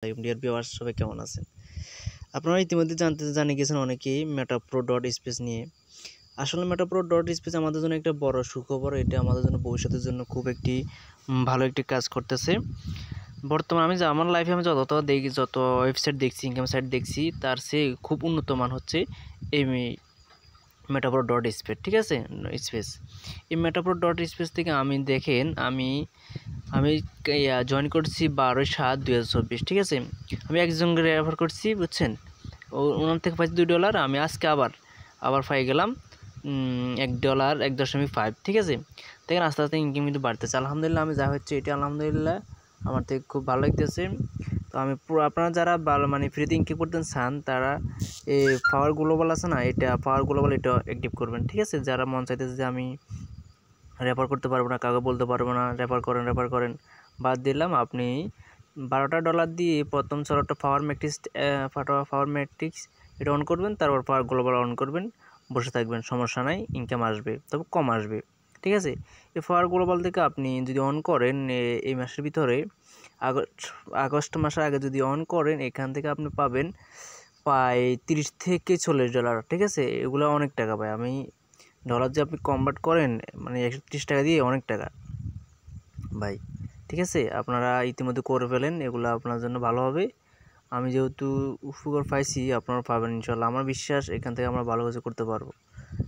Dear viewers সবাই কেমন আছেন? আপনারা ইতিমধ্যে জানে গেছেন অনেকেই মেটাপ্রো ডট স্পেস নিয়ে। আসলে মেটাপ্রো ডট স্পেস আমাদের জন্য একটা বড় সুখবর। এটা আমাদের জন্য ভবিষ্যতের জন্য খুব একটি ভালো একটি কাজ করতেছে। বর্তমানে আমার লাইফে আমি যত দেখি, যত ওয়েবসাইট দেখছি, ইনকাম সাইট দেখছি, তার চেয়ে খুব উন্নত মান হচ্ছে এই মেটাপ্রো ডট স্পেস। ঠিক আছে, স্পেস এই মেটাপ্রো ডট স্পেস থেকে আমি জয়েন করছি 12/7/2024। ঠিক আছে, আমি একজনকে রেফার করছি, বুঝছেন? ওনার থেকে পাইছি $2। আমি আজকে আবার পাই গেলাম $1, 1.5। ঠিক আছে, দেখেন আস্তে আস্তে ইনকাম কিন্তু বাড়তেছে। আলহামদুলিল্লাহ, আমি যা হচ্ছে এটা আলহামদুলিল্লাহ আমার থেকে খুব ভালো লাগতেছে। তো আমি পুরো আপনারা যারা মানে ফ্রিতে ইনকাম করতে চান তারা এই পাওয়ার গ্লোবাল আছে না, পাওয়ার গ্লোবাল এটা অ্যাক্টিভ করবেন। ঠিক আছে, যারা মন চাইতেছে যে আমি রেফার করতে পারবো না, কাউকে বলতে পারবো না, রেফার করেন বাদ দিলাম। আপনি $12 দিয়ে প্রথম চলটা পাওয়ার ম্যাট্রিক্স এটা অন করবেন, তারপর পাওয়ার গ্লোবাল অন করবেন, বসে থাকবেন, সমস্যা নাই, ইনকাম আসবে, তবে কম আসবে। ঠিক আছে, এই পাওয়ার গ্লোবাল থেকে আপনি যদি অন করেন এই মাসের ভিতরে আগস্ট মাসের আগে যদি অন করেন, এখান থেকে আপনি পাবেন প্রায় $30 থেকে $40। ঠিক আছে, এগুলো অনেক টাকা পায়। আমি ডলার যে আপনি কনভার্ট করেন মানে 130 টাকা দিয়ে অনেক টাকা ভাই। ঠিক আছে, আপনারা ইতিমধ্যে করে ফেলেন, এগুলো আপনার জন্য ভালো হবে। আমি যেহেতু উপকার পাইছি, আপনারা পাবেন ইনশাল্লাহ। আমার বিশ্বাস এখান থেকে আমরা ভালো কিছু করতে পারবো।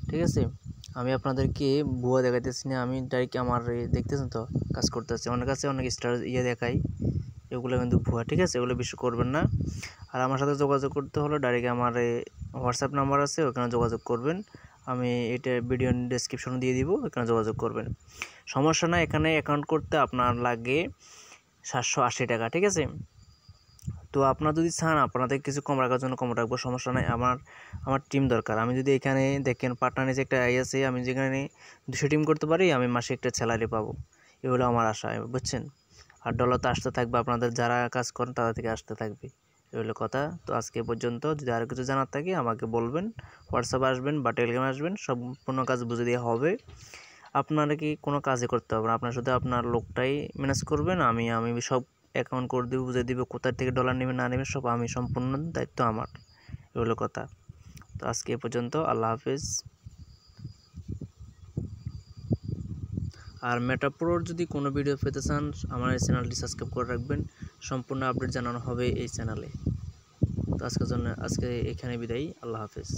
ঠিক আছে, আমি আপনাদেরকে ভুয়া দেখাইতেছি না, আমি ডাইরেক্ট আমার দেখতেছেন তো কাজ করতেছি। অনেক কাছে অনেক স্টার দেখাই, এগুলো কিন্তু ভুয়া। ঠিক আছে, এগুলো বিশ্বাস করবেন না। আর আমার সাথে যোগাযোগ করতে হলে ডাইরেক্ট আমার হোয়াটসঅ্যাপ নাম্বার আছে, ওখানে যোগাযোগ করবেন। আমি এটা ভিডিও ডেসক্রিপশনে দিয়ে দিব, ওখানে যোগাযোগ করবেন, সমস্যা না। এখানে অ্যাকাউন্ট করতে আপনার লাগে 780 টাকা। ঠিক আছে, তো আপনারা যদি চান আপনাদের কিছু কম রাখার জন্য কম রাখবো, সমস্যা নাই। আমার টিম দরকার। আমি যদি এখানে দেখেন পার্টনারে যে একটা আছে, আমি যেখানে 200 টিম করতে পারি, আমি মাসে একটা স্যালারি পাবো। এগুলো আমার আশা, বুঝছেন? আর ডলার তো আসতে থাকবে, আপনাদের যারা কাজ করেন তাদের থেকে আসতে থাকবে, এগুলো কথা। তো আজকে পর্যন্ত, যদি আর কিছু জানার থাকে আমাকে বলবেন, হোয়াটসঅ্যাপে আসবেন বা টেলিগ্রামে আসবেন, সম্পূর্ণ কাজ বুঝে দেওয়া হবে। আপনারা কি কোনো কাজই করতে হবে না, আপনার শুধু আপনার লোকটাই ম্যানেজ করবেন। আমি সব অ্যাকাউন্ট করে দেবো, বুঝে দিব কোথা থেকে ডলার নেবে না নেবে, সব আমি, সম্পূর্ণ দায়িত্ব আমার, এগুলো কথা। তো আজকে এ পর্যন্ত, আল্লাহ হাফেজ। আর মেটাপ্রোর যদি কোনো ভিডিও পেতে চান, আমার এই চ্যানেলটি সাবস্ক্রাইব করে রাখবেন, সম্পূর্ণ আপডেট জানানো হবে এই চ্যানেলে। তো আজকের জন্য এখানে বিদায়, আল্লাহ হাফেজ।